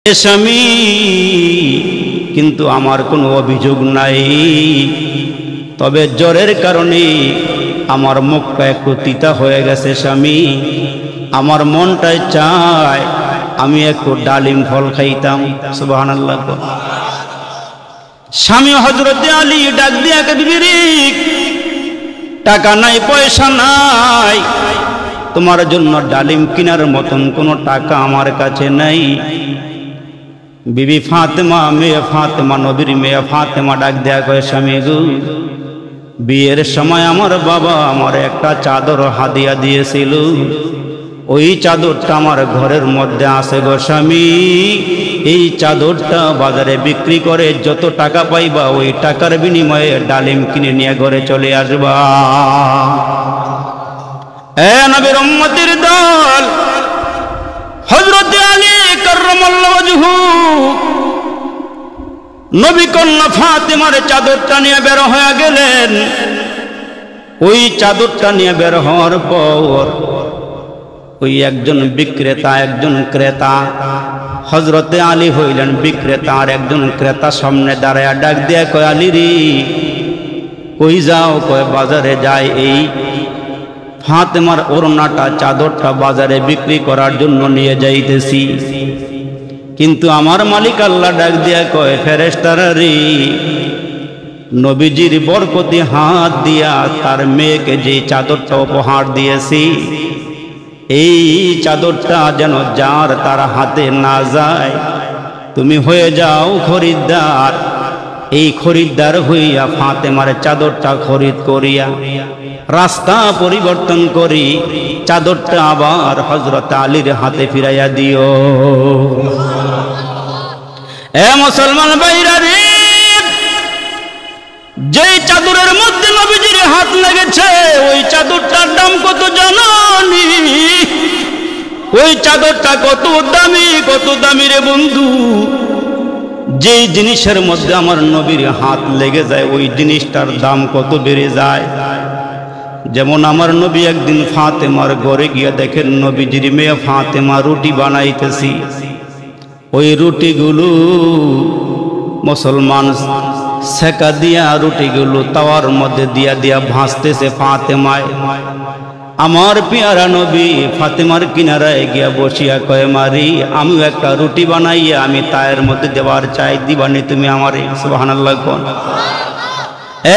স্বামী, কিন্তু আমার কোনো অভিযোগ নাই, তবে জ্বরের কারণে আমার মুখটা একটু তিতা হয়ে গেছে স্বামী। আমার মনটাই চায় আমি একটু ডালিম ফল খাইতাম। সুবহানাল্লাহ। স্বামী হযরতে আলী ডাক দিয়া বিবি, টাকা নাই পয়সা নাই, তোমার জন্য ডালিম কেনার মতন কোনো টাকা আমার কাছে নাই। বিবি ফাতেমা, মেয়ে ফাতেমা, নবীর মেয়ে ফাতেমা ডাক দেয়া কয়, স্বামী গো, বিয়ের সময় আমার বাবা আমার একটা চাদর হাদিয়া দিয়েছিল, ওই চাদরটা আমার ঘরের মধ্যে আছে গো স্বামী। এই চাদরটা বাজারে বিক্রি করে যত টাকা পাইবা ওই টাকার বিনিময়ে ডালিম কিনে নিয়ে ঘরে চলে আসবা। এ নবীর উম্মতের দল, হযরত আলী কাররামাল্লাহু ওয়াজহু নবী কন্যা ফাতেমার চাদরটা নিয়ে বের হয়ে গেলেন। ওই চাদরটা নিয়ে বের হওয়ার পর ওই একজন বিক্রেতা, একজন ক্রেতা, হযরতে আলী হইলেন বিক্রেতা, আর একজন ক্রেতা সামনে দাঁড়ায় ডাক দিয়ে কয়, আলী রে কই যাও? কয় বাজারে যাই, এই ফাতেমার ওড়নাটা চাদরটা বাজারে বিক্রি করার জন্য নিয়ে যাইতেছি। কিন্তু আমার মালিক আল্লাহ ডাক দিয়া কয়, ফেরেশতারা রে, নবীজির বরকতি হাত দিয়া তার মেয়েকে যে চাদরটা উপহার দিয়েছি, এই চাদরটা যেন যার তার হাতে না যায়। তুমি হয়ে যাও খরিদ্দার, এই খরিদ্দার হইয়া ফাতেমার চাদরটা খরিদ করিয়া রাস্তা পরিবর্তন করি চাদরটা আবার হযরত আলীর হাতে ফিরাইয়া দিও। এ মুসলমান ভাইরা রে, যেই চাদরের মধ্যে নবীজির হাত লেগেছে ওই চাদরটার দাম কত জানি? ওই চাদরটা কত দামি, কত দামি রে বন্ধু। যেই জিনিসের মধ্যে আমার নবীর হাত লেগে যায় ওই জিনিসটার দাম কত বেড়ে যায়। যেমন আমার নবী একদিন ফাতেমার ঘরে গিয়ে দেখেন নবীজির মেয়ে ফাতেমা রুটি বানাইতেছি। ওই রুটিগুলো মুসলমান সেকা দিয়া রুটিগুলো তাওয়ার মধ্যে দিয়া দিয়া ভাসতেছে ফাতেমায়। আমার পেয়ারা নবী ফাতেমার কিনারায় গিয়া বসিয়া কয়, মারি আমি একটা রুটি বানাইয়া আমি তায়ের মধ্যে দেওয়ার চাই, দিবানি তুমি আমারে? সুবহানাল্লাহ। কোন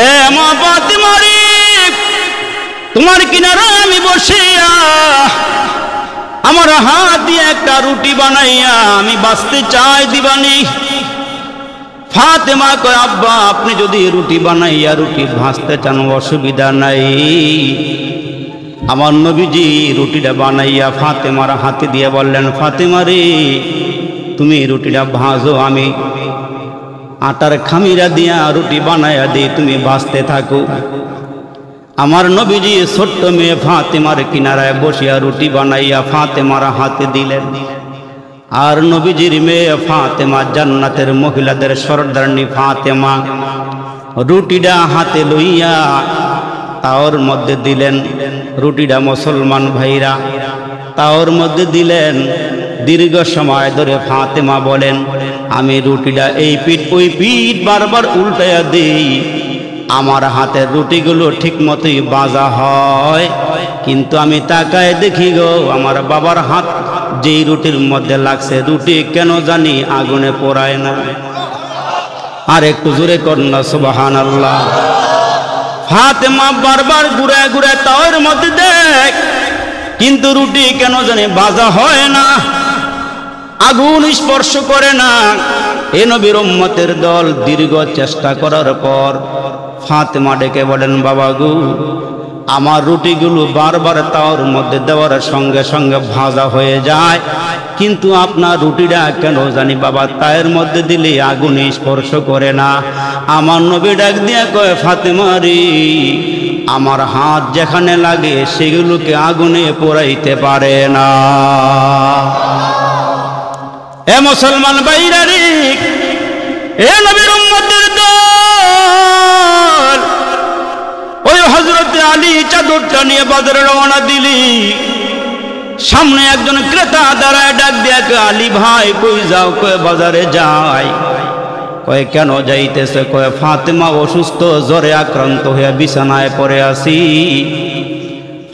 এ মা ফাতেমা রে, তোমার কিনারায় আমি বসিয়া আমার হাত দিয়ে একটা রুটি বানাইয়া আমি বাঁচতে চাই, দিবানি? ফাতেমা কয়, আব্বা আপনি যদি রুটি বানাইয়া রুটি ভাজতে চান অসুবিধা নাই। আমার নবীজি রুটিটা বানাইয়া ফাতেমার হাতে দিয়ে বললেন, ফাতেমা রে তুমি রুটিটা ভাজো, আমি আটার খামিরা দিয়া রুটি বানাইয়া দিই, তুমি ভাজতে থাকো। আমার নবীজি ছোট্ট মেয়ে ফাতেমার কিনারায় বসিয়া রুটি বানাইয়া ফাতেমার হাতে দিলেন। আর নবীজির মেয়ে ফাতেমা, জান্নাতের মহিলাদের সরদারনি ফাতেমা, রুটিটা হাতে লইয়া তাওর মধ্যে দিলেন। রুটিটা মুসলমান ভাইরা তাওর মধ্যে দিলেন। দীর্ঘ সময় ধরে ফাতেমা বলেন, আমি রুটিটা এই পিঠ ওই পিঠ বারবার উল্টাইয়া দিই, আমার হাতের রুটিগুলো ঠিক মতোই ভাজা হয়, কিন্তু আমি তাকায় দেখি গো আমার বাবার হাত যেই রুটির মধ্যে লাগছে রুটি কেন জানি আগুনে পোড়ায় না। আর একটু জোরে কন্যা সুবহানাল্লাহ। ফাতেমা বারবার ঘুরায় ঘুরায় তাওয়ার মধ্যে দেখ, কিন্তু রুটি কেন জানি ভাজা হয় না, আগুন স্পর্শ করে না। এ নবীর উম্মতের দল দীর্ঘ চেষ্টা করার পর ফাতেমা ডেকে বলেন, বাবা গো, আমার রুটিগুলো বারবার তাওয়ার মধ্যে দেওয়ার সঙ্গে সঙ্গে ভাজা হয়ে যায়, কিন্তু আপনার রুটিটা কেন জানি বাবা তায়ের মধ্যে দিলে আগুন স্পর্শ করে না। আমার নবী ডাক দিয়া কয়, ফাতেমা রে, আমার হাত যেখানে লাগে সেগুলোকে আগুনে পোড়াইতে পারে না। এ মুসলমান ভাইরা রে, এ নবীর উম্মতের দল, ওই হযরতে আলী চাদরটা নিয়ে বাজারে রওনা দিলি। সামনে একজন ক্রেতা দাঁড়ায় ডাক দিয়া কয়, আলী ভাই কই যাও? কয় বাজারে যাই। কয় কেন যাইতেছে? কয় ফাতেমা অসুস্থ, জ্বরে আক্রান্ত হইয়া বিছানায় পড়ে আছি।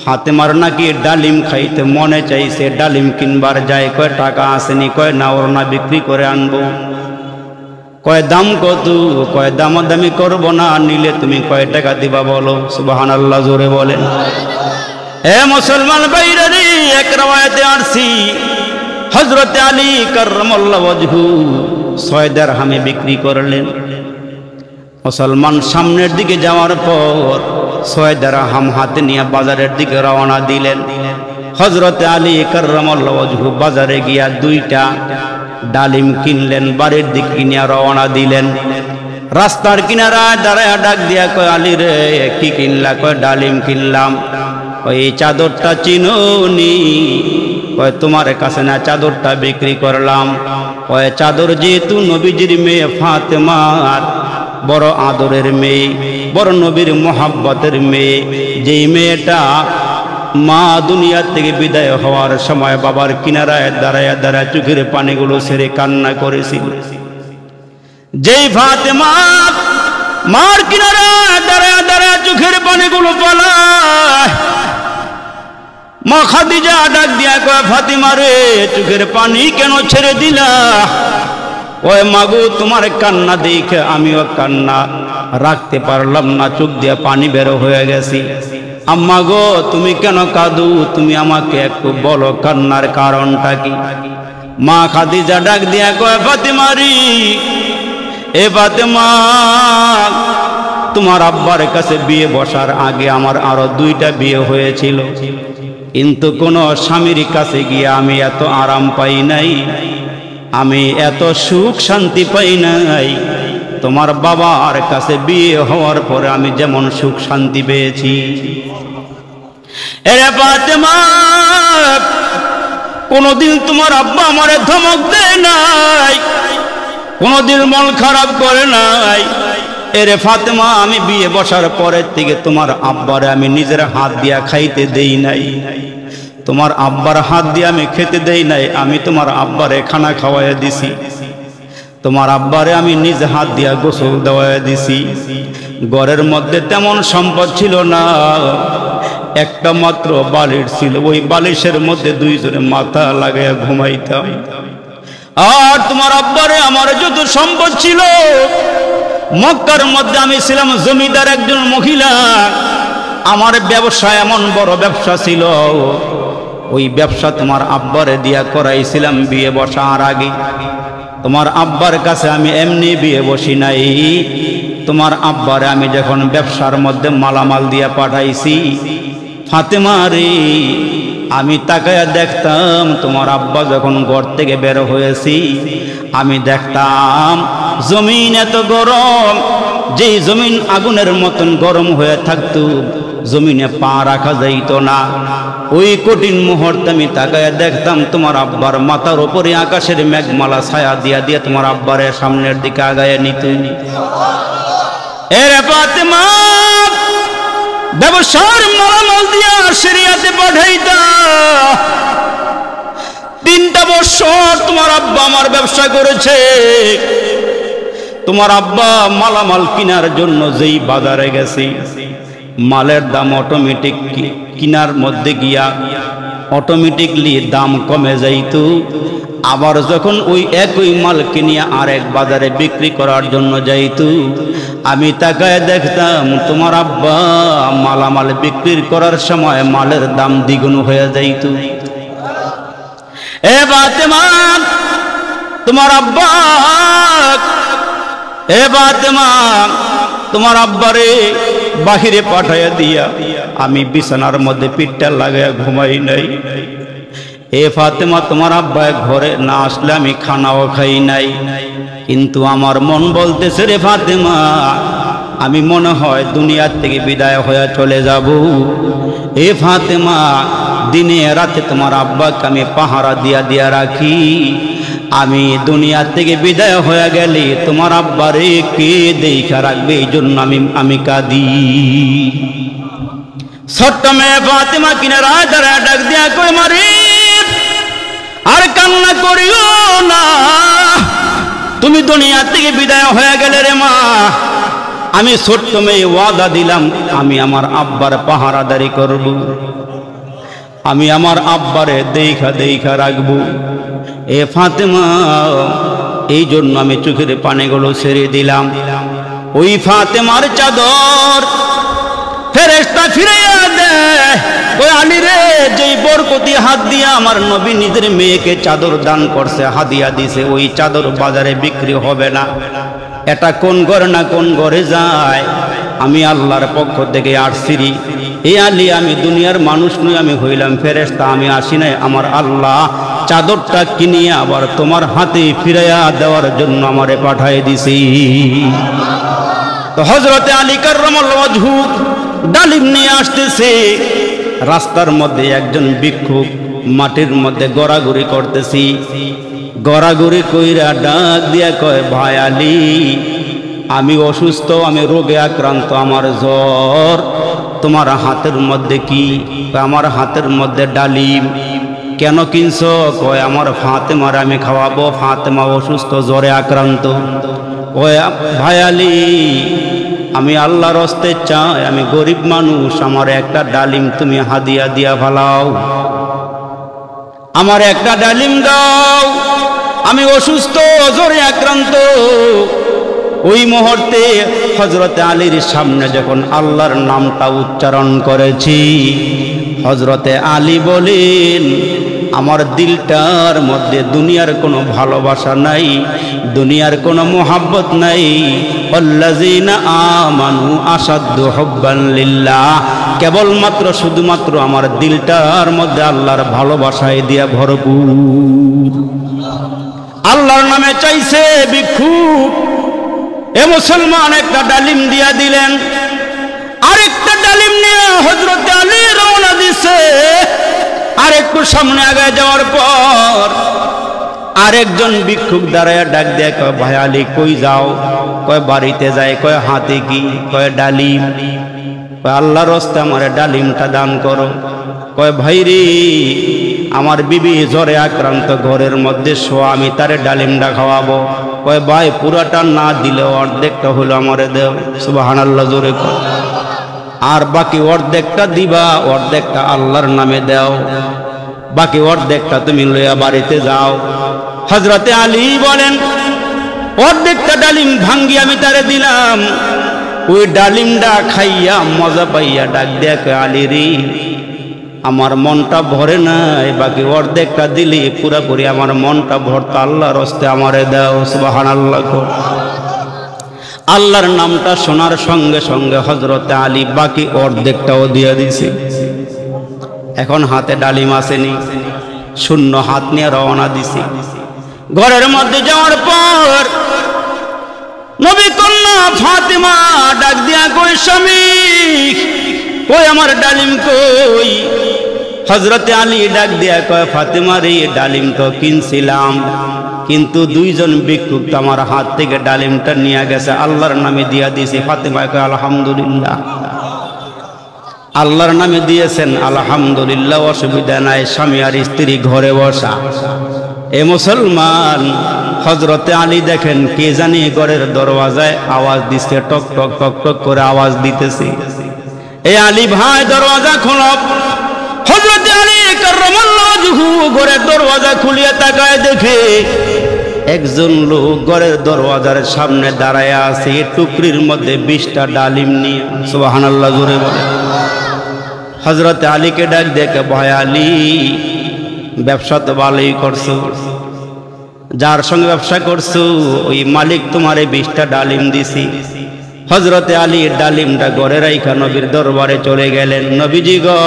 ফাতেমার নাকি ডালিম খাইতে মনে চাইছে, ডালিম কিনবার যায়। কয় টাকা আসেনি? কয় না, ওর না বিক্রি করে আনবো। কয় দাম কত? কয় দামাদামি করবো না, নিলে তুমি কয় টাকা দিবা বলো? সুবহানাল্লাহ, জোরে বলেন। এ মুসলমান ভাইরা রে, এক রাওয়ায়াতে আসছি হযরত আলী কাররামাল্লাহু ওয়াজহু 6 দিরহামে বিক্রি করলেন। মুসলমান সামনের দিকে যাওয়ার পর 6 দিরহাম হাতে নিয়ে বাজারের দিকে রওনা দিলেন। হযরত আলী কাররামাল্লাহু ওয়াজহু বাজারে গিয়া 2টা ডালিম কিনলেন, বাড়ির দিকে নিয়ে রওনা দিলেন। রাস্তার কিনারায় দাঁড়ায় ডাক দিয়া কয়, আলী রে কি কিনলা? কয় ডালিম কিনলাম। কয় এই চাদরটা চিনোনি? কয় তোমার কাছে না, চাদরটা বিক্রি করলাম। কয় চাদর যেহেতু নবীজির মেয়ে ফাতেমার বড় আদরের মেয়ে, বড় নবীর মোহাব্বতের মেয়ে, যেই মেয়েটা মা দুনিয়া থেকে বিদায় হওয়ার সময় বাবার কিনারায় দাঁড়ায় দাঁড়ায় চোখের পানিগুলো ছেড়ে কান্না করেছিল, যেই ফাতেমা মার কিনারায় দাঁড়ায় দাঁড়ায় চোখের পানিগুলো ফেলায়, মা খাদিজা ডাক দিয়া কয়, ফাতেমা রে চোখের পানি কেন ছেড়ে দিলা? ওই মাগো তোমার কান্না দেখে আমিও কান্না রাখতে পারলাম না, চোখ দিয়ে পানি বের হয়ে গেছি। আম্মা গো তুমি কেন কাঁদো? তুমি আমাকে একটু বলো কান্নার কারণটা কি? মা খাদিজা ডাক দিয়া কয়, ফাতেমা রে, এ ফাতেমা, তোমার আব্বার কাছে বিয়ে বসার আগে আমার আরো 2টা বিয়ে হয়েছিল, কিন্তু কোন স্বামীর কাছে গিয়ে আমি এত আরাম পাই নাই, আমি এত সুখ শান্তি পাই নাই। তোমার বাবার কাছে বিয়ে হওয়ার পরে আমি যেমন সুখ শান্তি পেয়েছি। এরে ফাতেমা, কোনদিন তোমার আব্বা আমারে ধমক দেয় নাই, কোনদিন মন খারাপ করে নাই। এরে ফাতেমা, আমি বিয়ে বসার পরের থেকে তোমার আব্বারে আমি নিজের হাত দিয়া খাইতে দেই নাই, তোমার আব্বার হাত দিয়ে আমি খেতে দেই নাই, আমি তোমার আব্বারে খানা খাওয়াইয়া দিছি, তোমার আব্বারে আমি নিজ হাত দিয়া গোসল দেওয়াইয়া দিছি। ঘরের মধ্যে তেমন সম্পদ ছিল না, একটা মাত্র বালিশ ছিল, ওই বালিশের মধ্যে 2 জনে মাথা লাগাইয়া ঘুমাইতাম। আর তোমার আব্বারে আমার যত সম্পদ ছিল, মক্কার মধ্যে আমি ছিলাম জমিদার একজন মহিলা, আমার ব্যবসা এমন বড় ব্যবসা ছিল, ওই ব্যবসা তোমার আব্বারে দিয়া করাইছিলাম বিয়ে বসার আগে। তোমার আব্বার কাছে আমি এমনি বিয়ে বসি নাই, তোমার আব্বারে আমি যখন ব্যবসার মধ্যে মালামাল দিয়া পাঠাইছি, ফাতেমা রে, আমি তাকায়া দেখতাম তোমার আব্বা যখন ঘর থেকে বের হয়েছি, আমি দেখতাম জমিন এত গরম, যেই জমিন আগুনের মতন গরম হয়ে থাকতো, জমিনে পা রাখা যাইত না। ওই কঠিন মুহূর্তে আমি তাকায়া দেখতাম তোমার আব্বার মাথার উপরে আকাশের মেঘমালা ছায়া দিয়া দিয়া তোমার আব্বারে সামনের দিকে আগায় নিত। এরে ফাতেমা, ব্যবসার মালামাল দিয়া সিরিয়াতে পাঠাইতা। 3টা বছর তোমার আব্বা আমার ব্যবসা করেছে। তোমার আব্বা মালামাল কেনার জন্য যেই বাজারে গেছে, মালের দাম অটোমেটিক কিনার মধ্যে গিয়া অটোমেটিকলি দাম কমে যাইত। আবার যখন ওই একই মাল কিনিয়া আরেক বাজারে বিক্রি করার জন্য যাইত, আমি তাকায় দেখতাম তোমার আব্বা মালামাল বিক্রি করার সময় মালের দাম দ্বিগুণ হয়ে যাইত। এ ফাতেমা, তোমার আব্বা, এ ফাতেমা, তোমার আব্বারে বাহিরে পাঠাইয়া দিয়া আমি বিছানার মধ্যে পিঠটা লাগাইয়া ঘুমাই নাই। এ ফাতেমা, তোমার আব্বা ঘরে না আসলে আমি খানাও খাই নাই। কিন্তু আমার মন বলতেছে, রে ফাতেমা, আমি মনে হয় দুনিয়ার থেকে বিদায় হয়ে চলে যাব। এ ফাতেমা, দিনে রাতে তোমার আব্বাকে আমি পাহারা দিয়া দিয়া রাখি, আমি দুনিয়া থেকে বিদায় হয়ে গেলে তোমার আব্বারে কে দেখা রাখবে, এই জন্য আমি কাঁদি। ছোট্ট মেয়ে ফাতেমা কিনারা দাঁড়া ডাক দিয়া কই, মারি আর কান্না করিও না, তুমি দুনিয়া থেকে বিদায় হয়ে গেলে রে মা। আমি ছোট্ট মেয়ে ওয়াদা দিলাম আমি আমার আব্বার পাহারাদারি করব, আমি আমার আব্বারে দেখা দেখা রাখবো। এ ফাতেমা, এই জন্য আমি চোখের পানিগুলো ছেড়ে দিলাম। ওই ফাতেমার চাদর ফেরেশতা ফিরাইয়া দেয়, ওই আলী রে, যেই বরকতি হাত দিয়ে আমার নবী নিজের মেয়েকে চাদর দান করছে, হাদিয়া দিছে, ওই চাদর বাজারে বিক্রি হবে না। এটা কোন ঘরে না কোন ঘরে যায়। আমি আল্লাহর পক্ষ থেকে আসছি। এই আলী, আমি দুনিয়ার মানুষ নই, আমি হইলাম ফেরেশতা, আমি আসি নাই। আমার আল্লাহ চাদরটা কিনিয়ে আবার তোমার হাতে ফিরাইয়া দেওয়ার জন্য আমারে পাঠিয়ে দিছি। তো হযরতে আলী কাররামাল্লাহু ওয়াজহু ডালিম নিয়ে আসতেছে। রাস্তার মধ্যে একজন ভিক্ষুক মাটির মধ্যে গড়াগড়ি করতেছি। গড়াগড়ি কইরা ডাক দিয়া কয়, ভাই আলী, আমি অসুস্থ, আমি রোগে আক্রান্ত, আমার জ্বর। তোমার হাতের মধ্যে কি? আমার হাতের মধ্যে ডালিম। কেন কিনছ? কয় আমার ফাতেমার আমি খাওয়াবো, ফাতেমা অসুস্থ, জ্বরে আক্রান্ত। কয় ভাই আলী, আমি আল্লাহর হস্তে চাই, আমি গরিব মানুষ, আমার একটা ডালিম তুমি হাদিয়া দিয়া ফালাও, আমার একটা ডালিম দাও, আমি অসুস্থ, জ্বরে আক্রান্ত। ওই মুহূর্তে হযরতে আলীর সামনে যখন আল্লাহর নামটা উচ্চারণ করেছি, হযরতে আলী বলেন, আমার দিলটার মধ্যে দুনিয়ার কোনো ভালোবাসা নাই, দুনিয়ার কোনো মোহাব্বত নাই। আল্লাযীনা আমানু আশাদ্দু হুব্বান লিল্লাহ, কেবলমাত্র শুধুমাত্র আমার দিলটার মধ্যে আল্লাহর ভালোবাসায় দিয়া ভরপুর। আল্লাহর নামে চাইছে ভিক্ষুক। এ মুসলমান একটা ডালিম দিয়া দিলেন। আরেকটা ডালিম নিয়ে হযরতে আলী রওনা দিছে। আরেকটু সামনে আগায় যাওয়ার পর আরেকজন ভিক্ষুক দাঁড়ায় ডাক দেয়, কয় ভাই আলী কই যাও? কয় বাড়িতে যায়। কয় হাতে কি? কয় ডালিম। কয় আল্লাহর হস্তে আমার ডালিমটা দান করো। কয় ভাই রে, আমার বিবি জ্বরে আক্রান্ত, ঘরের মধ্যে শোয়া, আমি তারে ডালিমটা খাওয়াবো। কয় ভাই, পুরাটা না দিলেও অর্ধেকটা হলো আমারে দেও। সুবহানাল্লাহ জোরে কর। আর বাকি অর্ধেকটা দিবা, অর্ধেকটা আল্লাহর নামে দাও, বাকি অর্ধেকটা তুমি লইয়া বাড়িতে যাও। হযরতে আলী বলেন, অর্ধেকটা ডালিম ভাঙ্গি আমি তারে দিলাম। ওই ডালিমটা খাইয়া মজা পাইয়া ডাক দেয়া কয়, আলী রে, আমার মনটা ভরে নাই, বাকি অর্ধেকটা দিলি পুরাপুরি আমার মনটা ভরত, আল্লাহর হস্তে আমারে দাও। সুবহানাল্লাহ। আল্লাহর নামটা শোনার সঙ্গে সঙ্গে হযরতে আলী বাকি অর্ধেকটাও দিয়ে দিছে। এখন হাতে ডালিম আসেনি, শূন্য হাত নিয়ে রওনা দিছি। ঘরের মধ্যে যাওয়ার পর নবী কন্যা ফাতেমা ডাক দিয়া কই, স্বামী কই আমার ডালিম কই? হযরতে আলী ডাক দিয়া কয়, ফাতেমা রে, ডালিম তো কিনছিলাম, কিন্তু দুইজন ভিক্ষুক তো আমার হাত থেকে ডালিমটা নিয়ে গেছে, আল্লাহর নামে দিয়া দিয়েছি। ফাতেমা কয়, আলহামদুলিল্লাহ, আল্লাহর নামে দিয়েছেন, আলহামদুলিল্লাহ, অসুবিধা নাই। স্বামী আর স্ত্রী ঘরে বসা। এ মুসলমান, হযরতে আলী দেখেন কে জানি ঘরের দরওয়াজায় আওয়াজ দিচ্ছে, টক টক টক টক করে আওয়াজ দিতেছে। এই আলী ভাই, দরওয়াজা খোলো। হযরতে আলী কাররামাল্লাহু ওয়াজহু ঘরের দরওয়াজা খুলিয়ে তাকায়, দেখে একজন লোক ঘরের দরওয়াজার সামনে দাঁড়ায় আছে, টুকরির মধ্যে 20টা ডালিম নিয়ে। সুবহানাল্লাহ জোরে বলে। হযরতে আলীকে ডাক দেখে, ভয় আলী, ব্যবসা তো ভালোই করছো, যার সঙ্গে ব্যবসা করছো ওই মালিক তোমারে 20টা ডালিম দিছি। হযরতে আলী ডালিমটা ঘরে রাইখা নবীর দরবারে চলে গেলেন। নবীজি গো,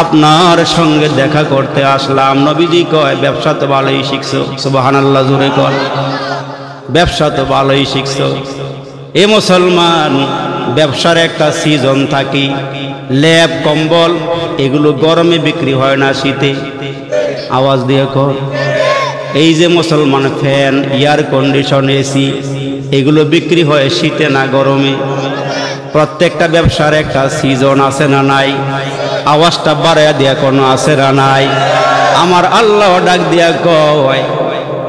আপনার সঙ্গে দেখা করতে আসলাম। নবীজি কয়, ব্যবসা তো ভালোই শিখছো। সুবহানাল্লাহ জোরে কর। ব্যবসা তো ভালোই শিখছো। এ মুসলমান, ব্যবসার একটা সিজন থাকে, লেপ কম্বল এগুলো গরমে বিক্রি হয় না, শীতে। আওয়াজ দিয়ে কর। এই যে মুসলমান, ফ্যান, এয়ার কন্ডিশন, এসি এগুলো বিক্রি হয় শীতে না গরমে। প্রত্যেকটা ব্যবসার একটা সিজন আছে না নাই? আওয়াজটা বাড়াইয়া দিয়া কোনো আছে না নাই? আমার আল্লাহ ডাক দিয়া কয়,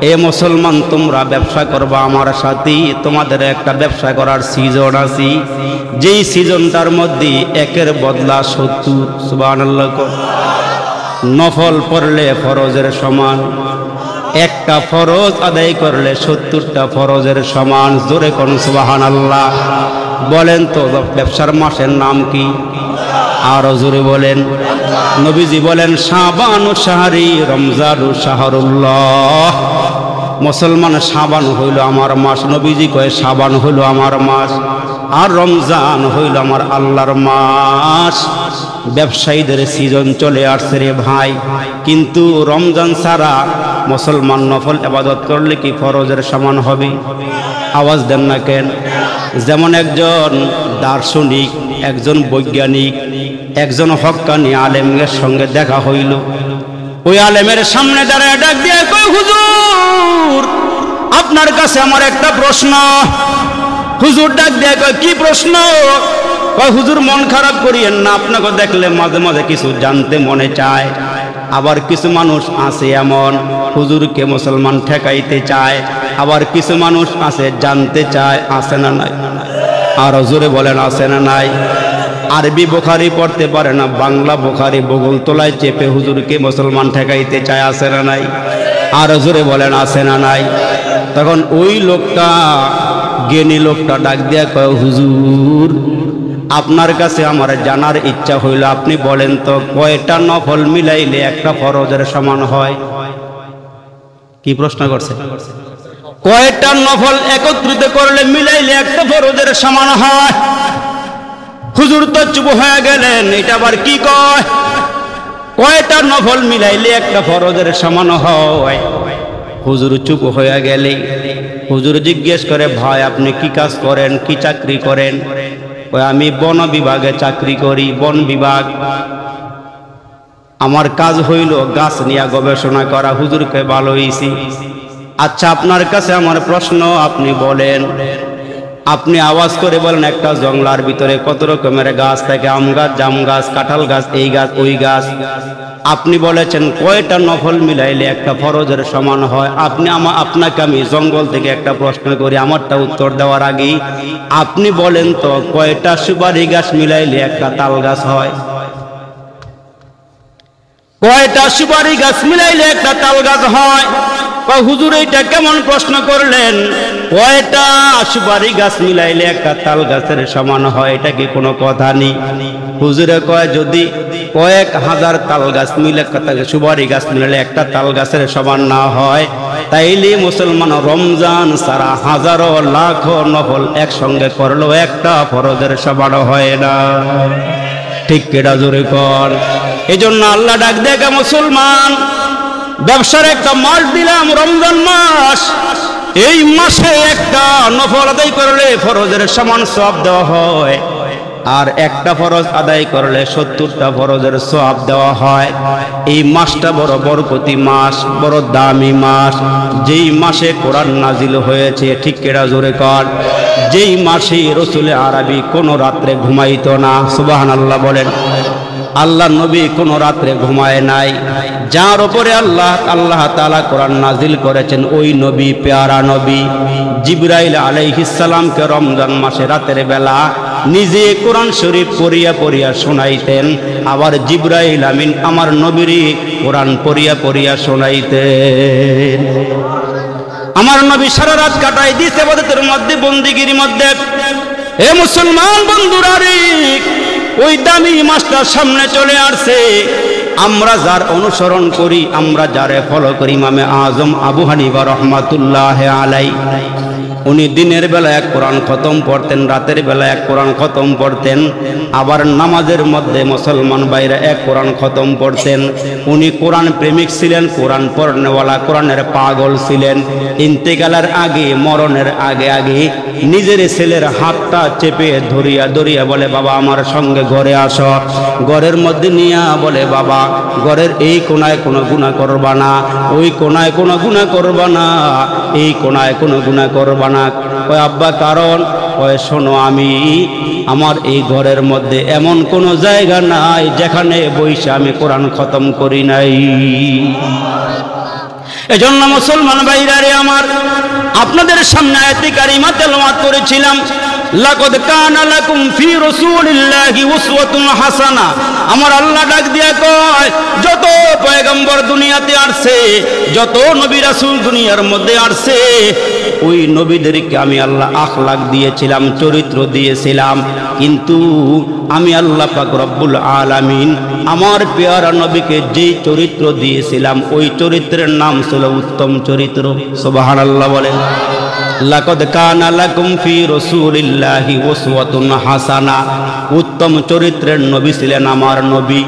এ মুসলমান তোমরা ব্যবসা করবা আমার সাথে, তোমাদের একটা ব্যবসা করার সিজন আছে, যেই সিজনটার মধ্যে একের বদলা 70। সুবহানাল্লাহ। নফল পড়লে ফরজের সমান, একটা ফরজ আদায় করলে 70টা ফরজের সমান। জোরে কোন সুবহানাল্লাহ। বলেন তো ব্যবসার মাসের নাম কি? আরো জোরে বলেন। নবীজি বলেন শাবানু শাহরি রমজানু শাহরুল্লাহ। মুসলমান শাবান হইল আমার মাস, নবীজি কয় শাবান হইল আমার মাস, আর রমজান হইল আমার আল্লাহর মাস। ব্যবসায়ীদের সিজন চলে আসছে রে ভাই, কিন্তু রমজান ছাড়া মুসলমান নফল ইবাদত করলে কি ফরজের সমান হবে? আওয়াজ দেন না কেন? যেমন একজন দার্শনিক, একজন বৈজ্ঞানিক, একজন হক্কানি আলেমের সঙ্গে দেখা হইল। ওই আলেমের সামনে দাঁড়ায় ডাক দিয়ে কয়, হুজুর আপনার কাছে আমার একটা প্রশ্ন। হুজুর ডাক দিয়ে কয়, কি প্রশ্ন? কয়, হুজুর মন খারাপ করিয়েন না, আপনাকে দেখলে মাঝে মাঝে কিছু জানতে মনে চায়। আবার কিছু মানুষ আছে এমন হুজুরকে মুসলমান ঠেকাইতে চায়, আবার কিছু মানুষ আছে জানতে চায়। আছে না নাই? আর জোরে বলেন আছে না নাই? আরবি বুখারী পড়তে পারে না, বাংলা বুখারী বগল তোলায় চেপে হুজুরকে মুসলমান ঠেকাইতে চায়। আছে না নাই? আর জোরে বলেন আছে না নাই? তখন ওই লোকটা, জ্ঞানী লোকটা ডাক দিয়া কয়, হুজুর আপনার কাছে আমার জানার ইচ্ছা হইল, আপনি বলেন তো কয়টা নফল মিলাইলে একটা ফরজের সমান হয়? কি প্রশ্ন করছে? কয়টা নফল একত্রিত করলে মিলাইলে একটা ফরজের সমান হয়? হুজুর তো চুপ হয়ে গেলেন, এটা আবার কি কয়? কয়টা নফল মিলাইলে একটা ফরজের সমান হয়? হুজুর চুপ হয়ে গেলে হুজুর জিজ্ঞেস করে, ভাই আপনি কি কাজ করেন, কি চাকরি করেন? আমি বন বিভাগে চাকরি করি, বন বিভাগ। আমার কাজ হইল গাছ নিয়ে গবেষণা করা। হুজুরকে ভালো হইছি। আচ্ছা আপনার কাছে আমার প্রশ্ন, আপনি বলেন। আপনি আওয়াজ করে বলেন, একটা জঙ্গলার ভিতরে কত রকমের গাছ থাকে, আম গাছ, জাম গাছ, কাঁঠাল গাছ, এই গাছ, ওই গাছ। আপনি বলেছেন কয়টা নফল মিলাইলে একটা ফরজের সমান হয়? আপনাকে আমি জঙ্গল থেকে একটা প্রশ্ন করি, আমারটা উত্তর দেওয়ার আগেই আপনি বলেন তো কয়টা সুপারি গাছ মিলাইলে একটা তাল গাছ হয়? কয়টা সুপারি গাছ মিলাইলে একটা তাল গাছ হয়? হুজুর এইটা কেমন প্রশ্ন করলেন? কয়টা সুপারি গাছ মিলাইলে একটা তাল গাছের সমান হয়? এটা কি কোনো কথা নেই? হুজুরে কয়, যদি কয়েক হাজার তাল গাছ মিলে, সুপারি গাছ মিলাইলে একটা তাল গাছের সমান না হয়, তাইলে মুসলমান রমজান সারা হাজারো লাখো নফল একসঙ্গে করলেও একটা ফরজের সমান হয় না। ঠিক কেডা জোরে কর। এই জন্য আল্লাহ ডাক দেখে, মুসলমান ব্যবসার একটা মাস দিলাম, রমজান মাস। এই মাসে একটা নফল আদায় করলে ফরজের সমান সওয়াব দেওয়া হয়, আর একটা ফরজ আদায় করলে 70টা ফরজের সওয়াব দেওয়া হয়। এই মাসটা বড় বরকতি মাস, বড় দামি মাস। যেই মাসে কোরআন নাজিল হয়েছে, ঠিক কেডা জোরে কর। যেই মাসে রসুল আরবি কোনো রাত্রে ঘুমাইতো না। সুবহানাল্লাহ বলেন। আল্লাহ নবী কোনো রাত্রে ঘুমায় নাই। যার উপরে আল্লাহ তাআলা কোরআন নাজিল করেছেন, ওই নবী পেয়ারা নবী জিবরাইল আলাইহিস সালামকে রমজান মাসে রাতের বেলা নিজে কোরআন শরীফ পড়িয়া পড়িয়া শোনাইতেন, আবার জিবরাইল আমিন আমার নবীরই কোরআন পড়িয়া পড়িয়া শোনাইতেন। আমার নবী সারা রাত কাটাই দিতে ইবাদতের মধ্যে, বন্দিগির মধ্যে। এ মুসলমান বন্ধুরা রে, ওই দামি মাসটার সামনে চলে আসছে। আমরা যার অনুসরণ করি, আমরা যারে ফলো করি, ইমামে আজম আবু হানিফা রহমাতুল্লাহ আলাই, উনি দিনের বেলা এক কোরআন খতম পড়তেন, রাতের বেলা এক কোরআন খতম পড়তেন, আবার নামাজের মধ্যে মুসলমান ভাইরা এক কোরআন খতম পড়তেন। উনি কোরআন প্রেমিক ছিলেন, কোরআন পড়নেওয়ালা, কোরআনের পাগল ছিলেন। ইন্তেকালের আগে, মরণের আগে আগে নিজের ছেলের হাতটা চেপে ধরিয়া ধরিয়া বলে, বাবা আমার সঙ্গে ঘরে আসো। ঘরের মধ্যে নিয়া বলে, বাবা ঘরের এই কোনায় কোনো গুনাহ করবা না, ওই কোনায় কোনো গুনাহ করবা না, এই কোনায় কোনো গুনাহ করবা না। না। ওই আব্বা কারণ? ওই শোনো, আমি আমার এই ঘরের মধ্যে এমন কোনো জায়গা নাই যেখানে বইসা আমি কোরআন খতম করি নাই। এজন্য মুসলমান ভাইরা রে আমার, আপনাদের সামনে আয়াতে কারিমা তেলাওয়াত করেছিলাম, লাকাদ কানা লাকুম ফি রাসূলিল্লাহি উসওয়াতুন হাসানা। আমার আল্লাহ ডাক দিয়া কয়, যত পয়গম্বর দুনিয়াতে আসছে, যত নবী রাসূল দুনিয়ার মধ্যে আসছে, ওই নবীদেরকে আমি আল্লাহ আখলাক দিয়েছিলাম, চরিত্র দিয়েছিলাম। কিন্তু আমি আল্লাহ পাক রব্বুল আলামিন আমার পেয়ারা নবীকে যেই চরিত্র দিয়েছিলাম, ওই চরিত্রের নাম ছিল উত্তম চরিত্র। সুবহানাল্লাহ বলেন। লাকাদ কানা লাকুম ফি রাসূলিল্লাহি উসওয়াতুন হাসানা। উত্তম চরিত্রের নবী ছিলেন আমার নবী।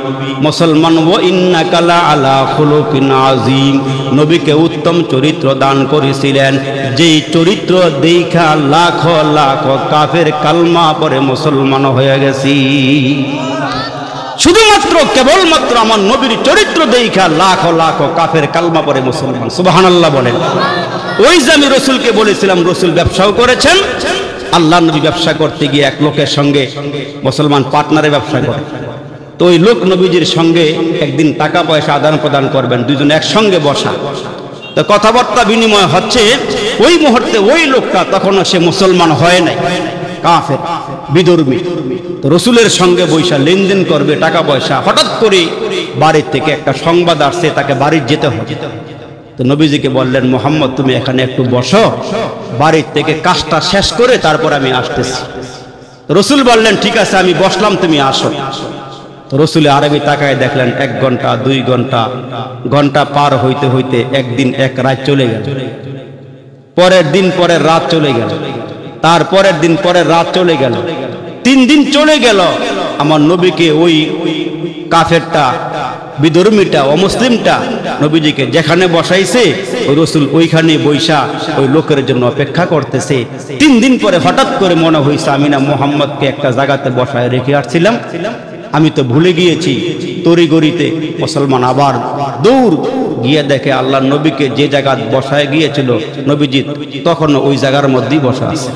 মুসলমান, ওয়া ইন্নাকা লা আলা খুলুকিন আযীম। নবীকে উত্তম চরিত্র দান করেছিলেন, যেই চরিত্র দেখা লাখ লাখ কাফের কালমা পড়ে মুসলমান হয়ে গেছি। শুধুমাত্র কেবলমাত্র আমার নবীর চরিত্র দেখা লাখ লাখ কাফের কালমা পড়ে মুসলমান। সুবহানাল্লাহ বলেন। ওই যে আমি রসুলকে বলেছিলাম, রসুল ব্যবসাও করেছেন। আল্লাহ নবী ব্যবসা করতে গিয়ে এক লোকের সঙ্গে মুসলমান পার্টনারে ব্যবসা করে। তো ওই লোক নবীজির সঙ্গে একদিন টাকা পয়সা আদান প্রদান করবেন, দুইজন একসঙ্গে বসা। তো কথাবার্তা বিনিময় হচ্ছে, ওই মুহূর্তে ওই লোকটা তখনও সে মুসলমান হয় নাই, কাফের বিধর্মী। তো রসুলের সঙ্গে বৈশা লেনদেন করবে টাকা পয়সা। হঠাৎ করে বাড়ির থেকে একটা সংবাদ আসছে, তাকে বাড়ির যেতে হবে। তো নবীজিকে বললেন, মুহাম্মদ তুমি এখানে একটু বসো, বাড়ির থেকে কাজটা শেষ করে তারপর আমি আসতেছি। রসুল বললেন, ঠিক আছে আমি বসলাম, তুমি আসো। তো রসুল আরবি তাকায় দেখলেন 1 ঘন্টা 2 ঘন্টা, ঘন্টা পার হইতে হইতে একদিন এক রাত চলে গেল, পরের দিন পরের রাত চলে গেল, তারপরের দিন পরের রাত চলে গেল, 3 দিন চলে গেল। আমার নবীকে ওই কাফেরটা, বিধর্মীটা, অমুসলিমটা নবীজিকে যেখানে বসাইছে, ওই রসুল ওইখানে বৈশা ওই লোকের জন্য অপেক্ষা করতেছে। 3 দিন পরে হঠাৎ করে মনে হয়েছে, আমি না মুহাম্মদকে একটা জায়গাতে বসায় রেখে আসছিলাম, আমি তো ভুলে গিয়েছি। তড়িগড়িতে মুসলমান আবার দৌড় গিয়ে দেখে আল্লাহ নবীকে যে জায়গা বসায় গিয়েছিল নবীজি তখন ওই জায়গার মধ্যেই বসা আছে।